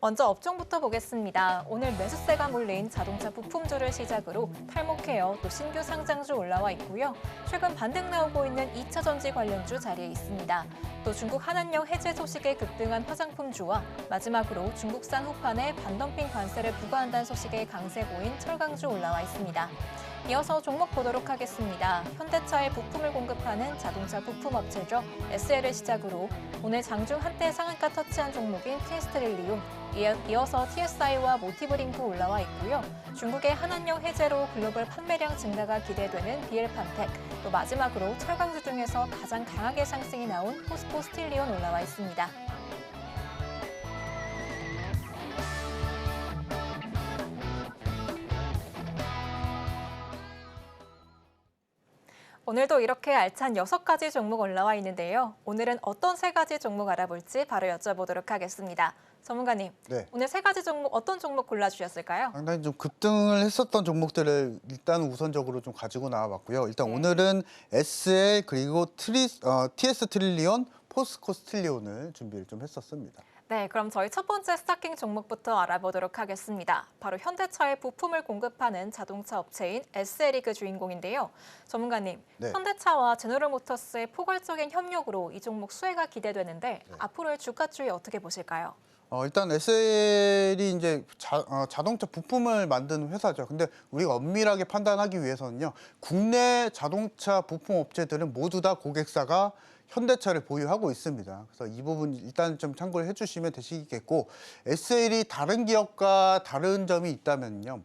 먼저 업종부터 보겠습니다. 오늘 매수세가 몰린 자동차 부품주를 시작으로 탈목헤어 또 신규 상장주 올라와 있고요. 최근 반등 나오고 있는 2차 전지 관련주 자리에 있습니다. 또 중국 한한령 해제 소식에 급등한 화장품주와 마지막으로 중국산 후판에 반덤핑 관세를 부과한다는 소식에 강세 보인 철강주 올라와 있습니다. 이어서 종목 보도록 하겠습니다. 현대차에 부품을 공급하는 자동차 부품업체죠. SL을 시작으로 오늘 장중 한때 상한가 터치한 종목인 TS트릴리온, 이어서 TSI와 모티브링크 올라와 있고요. 중국의 한한령 해제로 글로벌 판매량 증가가 기대되는 BL판텍, 또 마지막으로 철강주 중에서 가장 강하게 상승이 나온 포스코 스틸리온 올라와 있습니다. 오늘도 이렇게 알찬 6가지 종목 올라와 있는데요. 오늘은 어떤 3가지 종목 알아볼지 바로 여쭤보도록 하겠습니다. 전문가님, 네. 오늘 3가지 종목 어떤 종목 골라주셨을까요? 상당히 좀 급등을 했었던 종목들을 일단 우선적으로 좀 가지고 나와봤고요. 일단 오늘은 SL 그리고 TS 트릴리온, 포스코 스틸리온을 준비를 좀 했었습니다. 네, 그럼 저희 첫 번째 스타킹 종목부터 알아보도록 하겠습니다. 바로 현대차에 부품을 공급하는 자동차 업체인 SL이 그 주인공인데요. 전문가님, 네. 현대차와 제너럴모터스의 포괄적인 협력으로 이 종목 수혜가 기대되는데 앞으로의 주가 추이 어떻게 보실까요? 일단 SL이 이제 자동차 부품을 만드는 회사죠. 근데 우리가 엄밀하게 판단하기 위해서는요, 국내 자동차 부품 업체들은 모두 다 고객사가 현대차를 보유하고 있습니다. 그래서 이 부분 일단 좀 참고를 해주시면 되시겠고, SL이 다른 기업과 다른 점이 있다면요,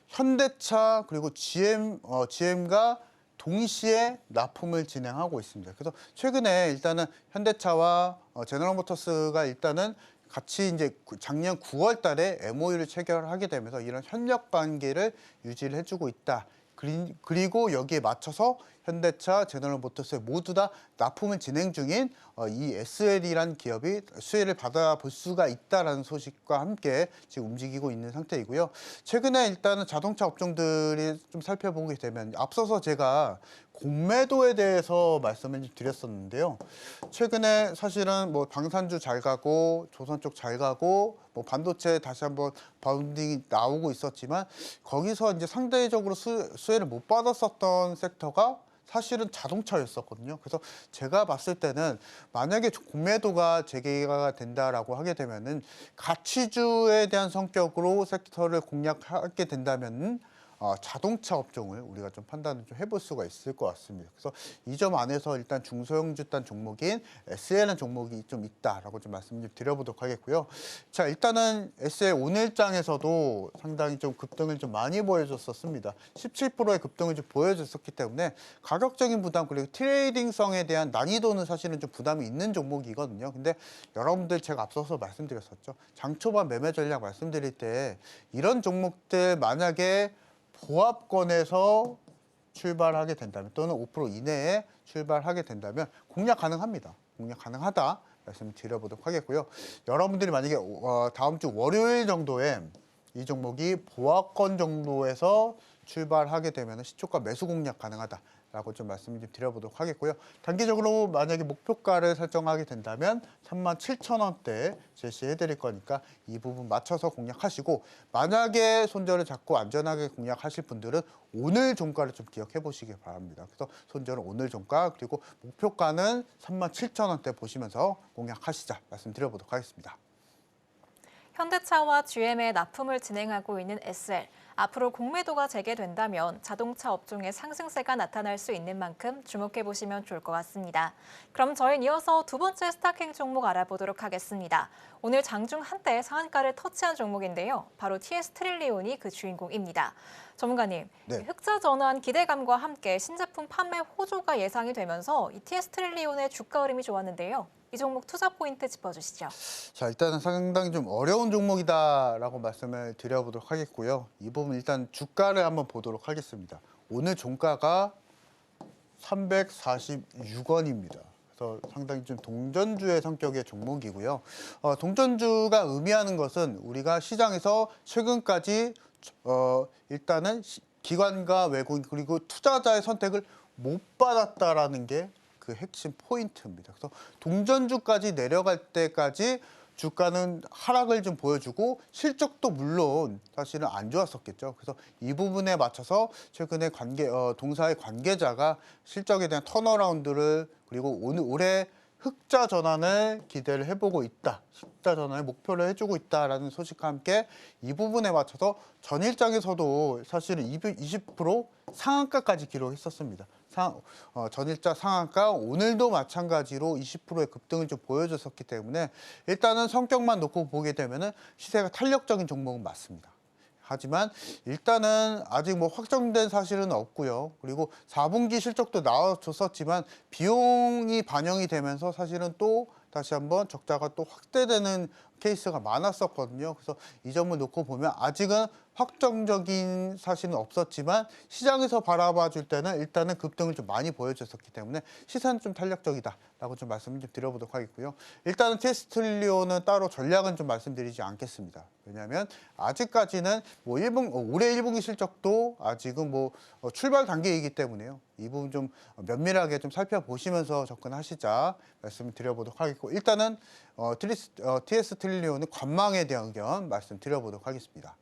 현대차 그리고 GM과 동시에 납품을 진행하고 있습니다. 그래서 최근에 일단은 현대차와 제너럴모터스가 일단은 같이 이제 작년 9월 달에 MOU를 체결하게 되면서 이런 협력 관계를 유지를 해주고 있다. 그리고 여기에 맞춰서 현대차, 제너럴모터스 모두 다 납품을 진행 중인 이 SL이라는 기업이 수혜를 받아볼 수가 있다는 소식과 함께 지금 움직이고 있는 상태이고요. 최근에 일단은 자동차 업종들이 좀 살펴보게 되면 앞서서 제가 공매도에 대해서 말씀을 좀 드렸었는데요. 최근에 사실은 뭐 방산주 잘 가고 조선 쪽 잘 가고 뭐 반도체 다시 한번 바운딩이 나오고 있었지만 거기서 이제 상대적으로 수혜를 못 받았었던 섹터가 사실은 자동차였었거든요. 그래서 제가 봤을 때는 만약에 공매도가 재개가 된다라고 하게 되면은 가치주에 대한 성격으로 섹터를 공략하게 된다면은 자동차 업종을 우리가 좀 판단을 좀 해볼 수가 있을 것 같습니다. 그래서 이 점 안에서 일단 중소형주단 종목인 SL은 종목이 좀 있다라고 좀 말씀 좀 드려보도록 하겠고요. 자, 일단은 SL 오늘장에서도 상당히 좀 급등을 좀 많이 보여줬었습니다. 17%의 급등을 좀 보여줬었기 때문에 가격적인 부담 그리고 트레이딩성에 대한 난이도는 사실은 좀 부담이 있는 종목이거든요. 근데 여러분들 제가 앞서서 말씀드렸었죠. 장초반 매매 전략 말씀드릴 때 이런 종목들 만약에 보합권에서 출발하게 된다면 또는 5% 이내에 출발하게 된다면 공략 가능합니다. 공략 가능하다 말씀드려보도록 하겠고요. 여러분들이 만약에 다음 주 월요일 정도에 이 종목이 보합권 정도에서 출발하게 되면 시초가 매수 공략 가능하다라고 좀 말씀을 좀 드려보도록 하겠고요. 단기적으로 만약에 목표가를 설정하게 된다면 37,000원대 제시해드릴 거니까 이 부분 맞춰서 공략하시고 만약에 손절을 잡고 안전하게 공략하실 분들은 오늘 종가를 좀 기억해 보시기 바랍니다. 그래서 손절은 오늘 종가 그리고 목표가는 37,000원대 보시면서 공략하시자 말씀드려보도록 하겠습니다. 현대차와 GM의 납품을 진행하고 있는 SL. 앞으로 공매도가 재개된다면 자동차 업종의 상승세가 나타날 수 있는 만큼 주목해 보시면 좋을 것 같습니다. 그럼 저희는 이어서 두 번째 스타킹 종목 알아보도록 하겠습니다. 오늘 장중 한때 상한가를 터치한 종목인데요. 바로 TS 트릴리온이 그 주인공입니다. 전문가님, 네. 흑자 전환 기대감과 함께 신제품 판매 호조가 예상이 되면서 이 TS 트릴리온의 주가 흐름이 좋았는데요. 이 종목 투자 포인트 짚어주시죠. 자, 일단은 상당히 좀 어려운 종목이다라고 말씀을 드려보도록 하겠고요. 이 부분 일단 주가를 한번 보도록 하겠습니다. 오늘 종가가 346원입니다. 그래서 상당히 좀 동전주의 성격의 종목이고요. 동전주가 의미하는 것은 우리가 시장에서 최근까지 일단은 기관과 외국인 그리고 투자자의 선택을 못 받았다라는 게 그 핵심 포인트입니다. 그래서 동전주까지 내려갈 때까지 주가는 하락을 좀 보여주고 실적도 물론 사실은 안 좋았었겠죠. 그래서 이 부분에 맞춰서 최근에 동사의 관계자가 실적에 대한 턴어라운드를 그리고 올해 흑자 전환을 기대를 해보고 있다. 흑자 전환을 목표로 해주고 있다라는 소식과 함께 이 부분에 맞춰서 전일장에서도 사실은 20% 상한가까지 기록했었습니다. 전일자 상한가 오늘도 마찬가지로 20%의 급등을 좀 보여줬었기 때문에 일단은 성격만 놓고 보게 되면은 시세가 탄력적인 종목은 맞습니다. 하지만 일단은 아직 뭐 확정된 사실은 없고요. 그리고 4분기 실적도 나와줬었지만 비용이 반영이 되면서 사실은 또 다시 한번 적자가 또 확대되는 케이스가 많았었거든요. 그래서 이 점을 놓고 보면 아직은 확정적인 사실은 없었지만 시장에서 바라봐 줄 때는 일단은 급등을 좀 많이 보여줬었기 때문에 시세는 좀 탄력적이다라고 좀 말씀을 좀 드려보도록 하겠고요. 일단은 TS트리온은 따로 전략은 좀 말씀드리지 않겠습니다. 왜냐하면 아직까지는 뭐 올해 1분기 실적도 아직은 뭐 출발 단계이기 때문에요. 이 부분 좀 면밀하게 좀 살펴보시면서 접근하시자 말씀을 드려보도록 하겠고 일단은 TS트리온은 관망에 대한 의견 말씀드려보도록 하겠습니다.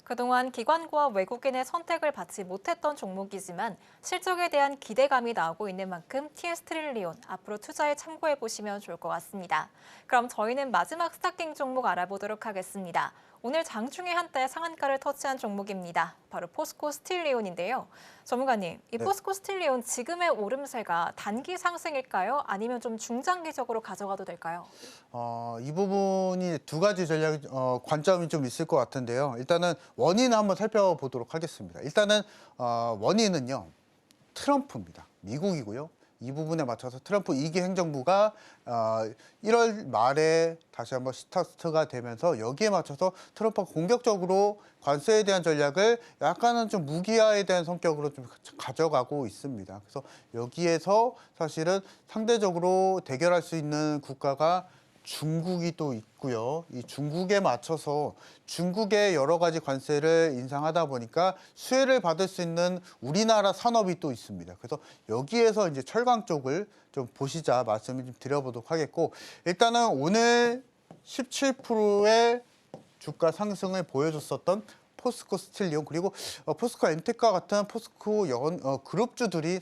그동안 기관과 외국인의 선택을 받지 못했던 종목이지만 실적에 대한 기대감이 나오고 있는 만큼 TS트릴리온 앞으로 투자에 참고해 보시면 좋을 것 같습니다. 그럼 저희는 마지막 스타킹 종목 알아보도록 하겠습니다. 오늘 장중에 한때 상한가를 터치한 종목입니다. 바로 포스코 스틸리온인데요. 전문가님, 이 네. 포스코 스틸리온 지금의 오름세가 단기 상승일까요? 아니면 좀 중장기적으로 가져가도 될까요? 이 부분이 두 가지 관점이 좀 있을 것 같은데요. 일단은 원인을 한번 살펴보도록 하겠습니다. 일단은 원인은요. 트럼프입니다. 미국이고요. 이 부분에 맞춰서 트럼프 2기 행정부가 1월 말에 다시 한번 스타트가 되면서 여기에 맞춰서 트럼프가 공격적으로 관세에 대한 전략을 약간은 좀 무기화에 대한 성격으로 좀 가져가고 있습니다. 그래서 여기에서 사실은 상대적으로 대결할 수 있는 국가가 중국이 또 있고요. 이 중국에 맞춰서 중국의 여러 가지 관세를 인상하다 보니까 수혜를 받을 수 있는 우리나라 산업이 또 있습니다. 그래서 여기에서 이제 철강 쪽을 좀 보시자 말씀을 좀 드려보도록 하겠고 일단은 오늘 17%의 주가 상승을 보여줬었던 포스코 스틸리온 그리고 포스코 엔텍과 같은 포스코 그룹주들이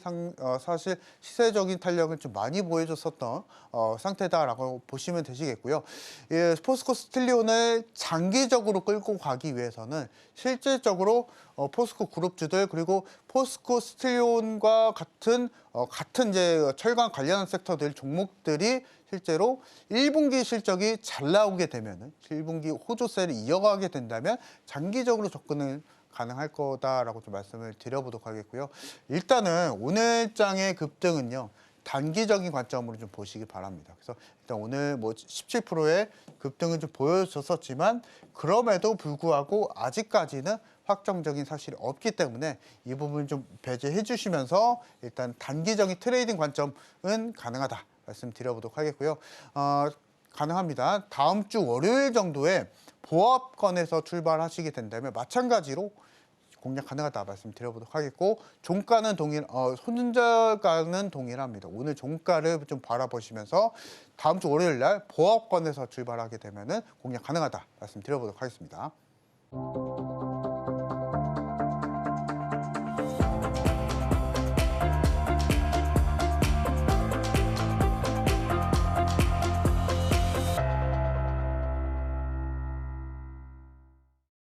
사실 시세적인 탄력을 좀 많이 보여줬었던 상태다라고 보시면 되시겠고요. 예, 포스코 스틸리온을 장기적으로 끌고 가기 위해서는 실질적으로 포스코 그룹주들 그리고 포스코 스틸리온과 같은 이제 철강 관련 섹터들 종목들이 실제로 1분기 실적이 잘 나오게 되면은 1분기 호조세를 이어가게 된다면 장기적으로 접근을 가능할 거다라고 좀 말씀을 드려보도록 하겠고요. 일단은 오늘 장의 급등은요. 단기적인 관점으로 좀 보시기 바랍니다. 그래서 일단 오늘 뭐 17%의 급등을 좀 보여줬었지만 그럼에도 불구하고 아직까지는 확정적인 사실이 없기 때문에 이 부분 좀 배제해 주시면서 일단 단기적인 트레이딩 관점은 가능하다 말씀드려보도록 하겠고요. 가능합니다. 다음 주 월요일 정도에 보합권에서 출발하시게 된다면 마찬가지로 공략 가능하다 말씀드려보도록 하겠고 종가는 손절가는 동일합니다. 오늘 종가를 좀 바라보시면서 다음 주 월요일 날 보합권에서 출발하게 되면은 공략 가능하다 말씀드려보도록 하겠습니다.